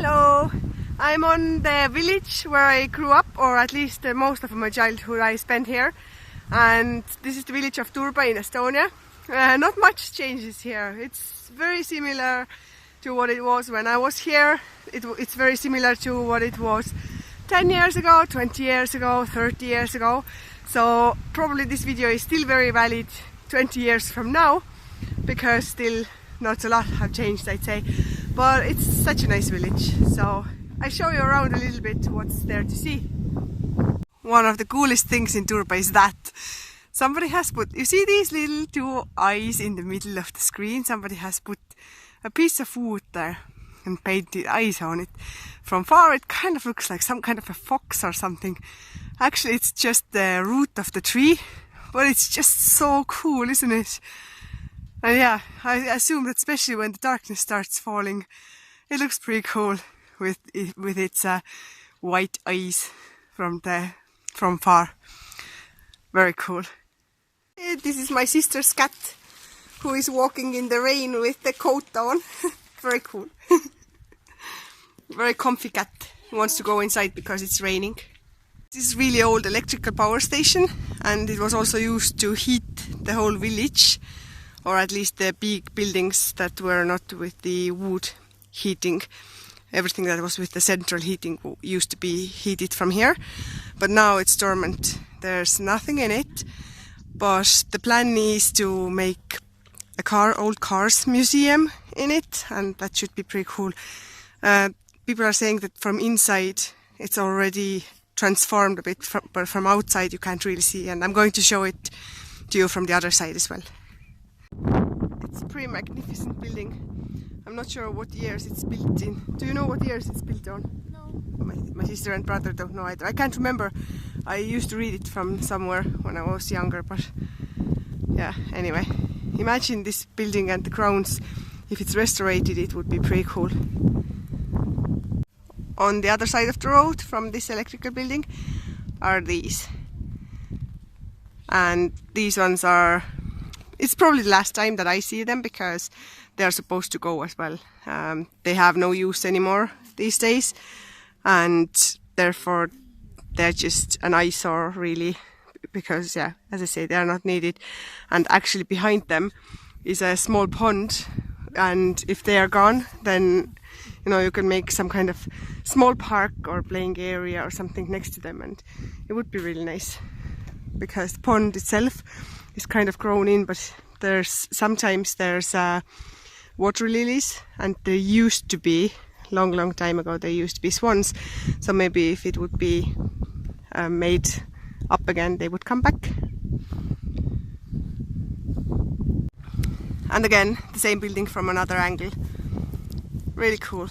Hello! I'm on the village where I grew up, or at least most of my childhood I spent here. And this is the village of TURBA in Estonia. Not much changes here. It's very similar to what it was when I was here. It's very similar to what it was 10 years ago, 20 years ago, 30 years ago. So probably this video is still very valid 20 years from now, because still not a lot have changed, I'd say. But it's such a nice village, so I'll show you around a little bit what's there to see. One of the coolest things in TURBA is that somebody has put, you see these little two eyes in the middle of the screen? Somebody has put a piece of wood there and painted eyes on it. From far it kind of looks like some kind of a fox or something. Actually it's just the root of the tree, but it's just so cool, isn't it? And yeah, I assume that especially when the darkness starts falling, it looks pretty cool with its white eyes from far. Very cool. This is my sister's cat, who is walking in the rain with the coat on. Very cool. Very comfy cat. He wants to go inside because it's raining. This is really old electrical power station, and it was also used to heat the whole village, or at least the big buildings that were not with the wood heating. Everything that was with the central heating used to be heated from here, but now it's dormant. There's nothing in it, but the plan is to make a old cars museum in it, and that should be pretty cool. People are saying that from inside it's already transformed a bit, but from outside you can't really see, and I'm going to show it to you from the other side as well. It's a pretty magnificent building. I'm not sure what years it's built in. Do you know what years it's built on? No. My sister and brother don't know either. I can't remember. I used to read it from somewhere when I was younger, but yeah, anyway. Imagine this building and the grounds. If it's restorated, it would be pretty cool. On the other side of the road from this electrical building are these. And these ones are, it's probably the last time that I see them, because they are supposed to go as well. They have no use anymore these days, and therefore they're just an eyesore really, because yeah, as I say, they are not needed. And actually behind them is a small pond, and if they are gone, then you know, you can make some kind of small park or playing area or something next to them, and it would be really nice, because the pond itself is kind of grown in, but sometimes there's water lilies, and there used to be, long time ago, there used to be swans, so maybe if it would be made up again, they would come back. And again, the same building from another angle. Really cool.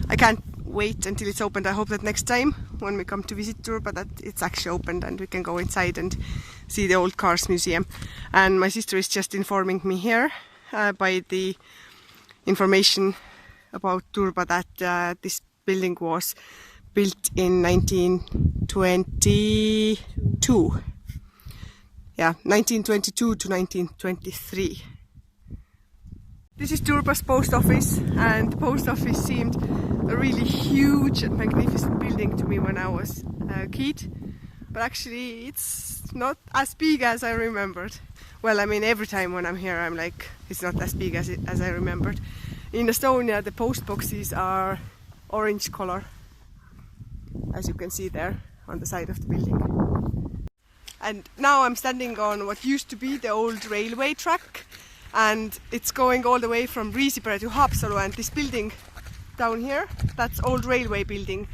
I can't wait until it's opened. I hope that next time when we come to visit TURBA that it's actually opened and we can go inside and see the old cars museum. And my sister is just informing me here by the information about TURBA that this building was built in 1922. Yeah, 1922 to 1923. This is TURBA's post office, and the post office seemed a really huge and magnificent building to me when I was a kid. But actually it's not as big as I remembered. Well, I mean, every time when I'm here I'm like, it's not as big as I remembered. In Estonia the post boxes are orange color, as you can see there on the side of the building. And now I'm standing on what used to be the old railway track, and it's going all the way from Riisipere to Haapsalu, and this building down here, that's old railway building,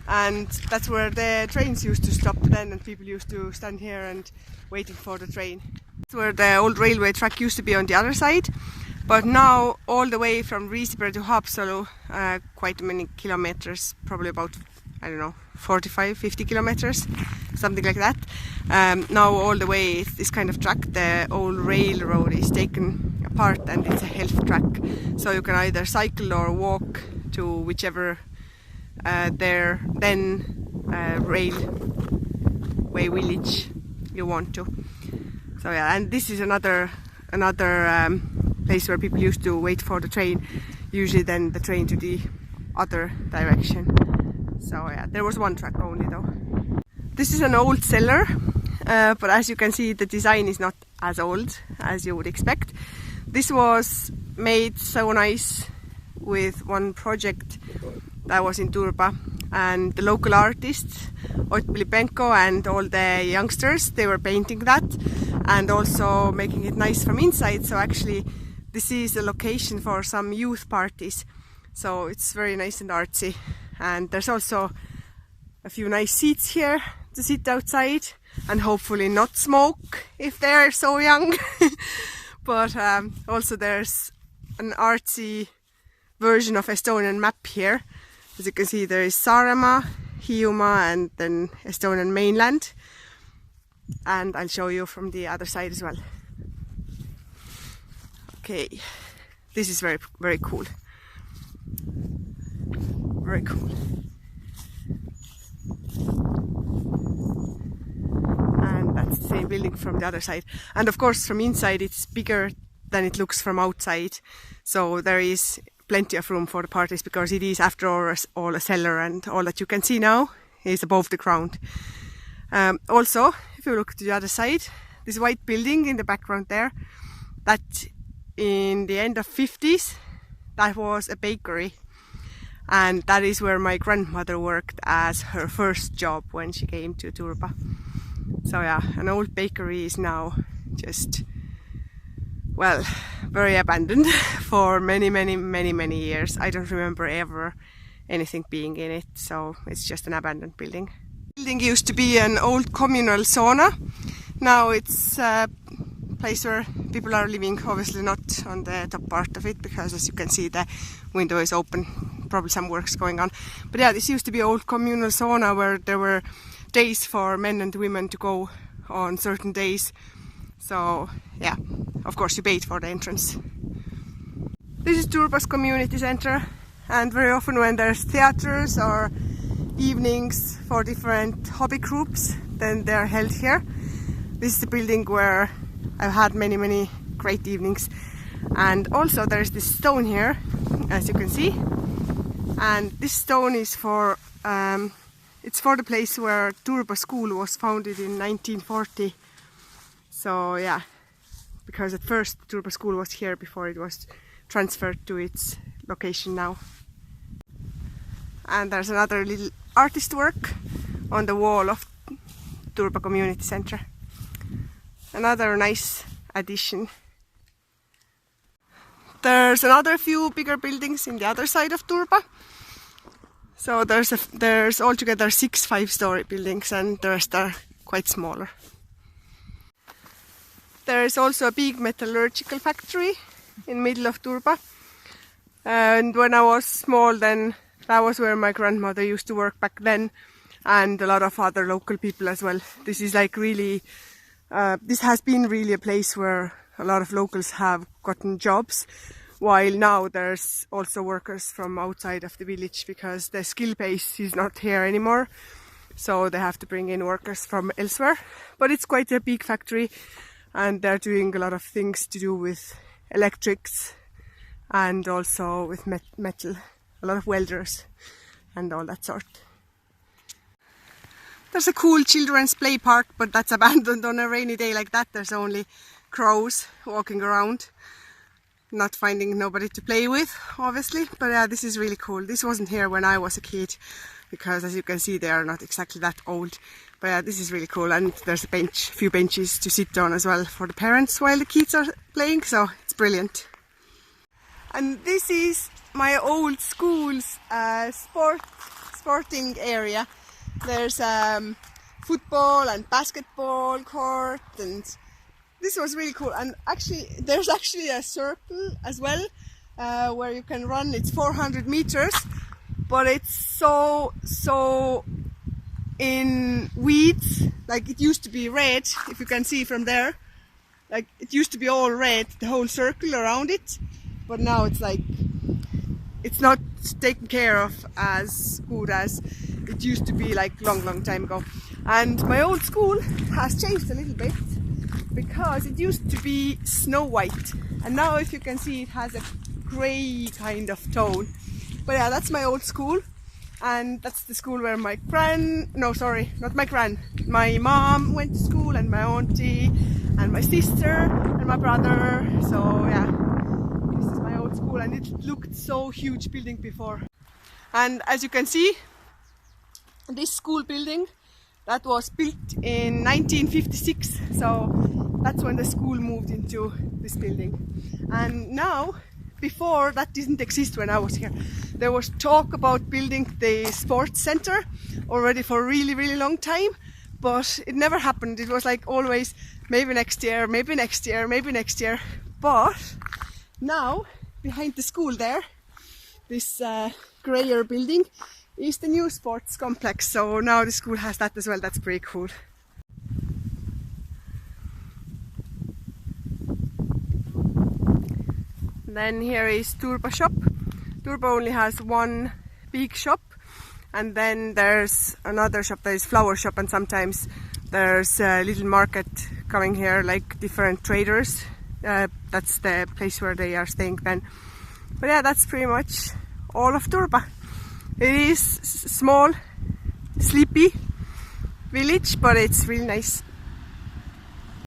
and that's where the trains used to stop then, and people used to stand here and waiting for the train. That's where the old railway track used to be on the other side, but now all the way from Riisipere to Haapsalu, quite many kilometers, probably about, I don't know, 45-50 kilometers, something like that. Now all the way this kind of track, the old railroad, is taken apart, and it's a health track, so you can either cycle or walk to whichever railway village you want to. So yeah, and this is another place where people used to wait for the train, usually then the train to the other direction. So yeah, there was one track only though. This is an old cellar, but as you can see, the design is not as old as you would expect. This was made so nice with one project that was in Turba, and the local artists, Ott and all the youngsters, they were painting that and also making it nice from inside. So actually this is a location for some youth parties, so it's very nice and artsy. And there's also a few nice seats here to sit outside and hopefully not smoke if they're so young. But also there's an artsy version of Estonian map here. As you can see, there is Saaremaa, Hiiumaa and then Estonian mainland. And I'll show you from the other side as well. Okay, this is very, very cool. Very cool. And that's the same building from the other side. And of course from inside it's bigger than it looks from outside. So there is plenty of room for the parties because it is after all a cellar, and all that you can see now is above the ground. Also, if you look to the other side, this white building in the background there, that in the end of 50s, that was a bakery. And that is where my grandmother worked as her first job when she came to Turba. So yeah, an old bakery is now just, well, very abandoned for many years. I don't remember ever anything being in it, so it's just an abandoned building. The building used to be an old communal sauna. Now it's a place where people are living, obviously not on the top part of it, because as you can see the window is open, probably some work's going on. But yeah, this used to be an old communal sauna where there were days for men and women to go on certain days. So yeah, of course you paid for the entrance. This is Turba's community center, and very often when there's theaters or evenings for different hobby groups, then they're held here. This is the building where I've had many great evenings. And also there's this stone here, as you can see. And this stone is for, it's for the place where Turba school was founded in 1940. So yeah, because at first Turba school was here before it was transferred to its location now. And there's another little artist work on the wall of Turba Community Center. Another nice addition. There's another few bigger buildings in the other side of Turba. So there's altogether 6 5-story buildings, and the rest are quite smaller. There is also a big metallurgical factory in the middle of Turba. And when I was small, then that was where my grandmother used to work back then, and a lot of other local people as well. This is like really, this has been really a place where a lot of locals have gotten jobs, while now there's also workers from outside of the village because the skill base is not here anymore. So they have to bring in workers from elsewhere. But it's quite a big factory, and they're doing a lot of things to do with electrics and also with metal. A lot of welders and all that sort. There's a cool children's play park, but that's abandoned on a rainy day like that. There's only crows walking around, not finding nobody to play with, obviously. But yeah, this is really cool. This wasn't here when I was a kid, because as you can see, they are not exactly that old. But yeah, this is really cool, and there's a few benches to sit on as well for the parents while the kids are playing, so it's brilliant. And this is my old school's sporting area. There's football and basketball court, and this was really cool. And actually, there's actually a circle as well where you can run. It's 400 meters, but it's so in weeds. Like, it used to be red, if you can see from there. Like, it used to be all red, the whole circle around it, but now it's like, it's not taken care of as good as it used to be like long time ago. And my old school has changed a little bit, because it used to be snow white, and now, if you can see, it has a grey kind of tone. But yeah, that's my old school, and that's the school where my mom went to school, and my auntie, and my sister, and my brother. So yeah, this is my old school, and it looked so huge building before. And as you can see, this school building, that was built in 1956, so that's when the school moved into this building. And now, before, that didn't exist when I was here. There was talk about building the sports center already for a really, really long time, but it never happened. It was like always, maybe next year, maybe next year, maybe next year. But now, behind the school there, this grayer building, is the new sports complex. So now the school has that as well. That's pretty cool. Then here is TURBA shop. TURBA only has one big shop, and then there's another shop, there is flower shop, and sometimes there's a little market coming here, like different traders. That's the place where they are staying then. But yeah, that's pretty much all of TURBA. It is small, sleepy village, but it's really nice.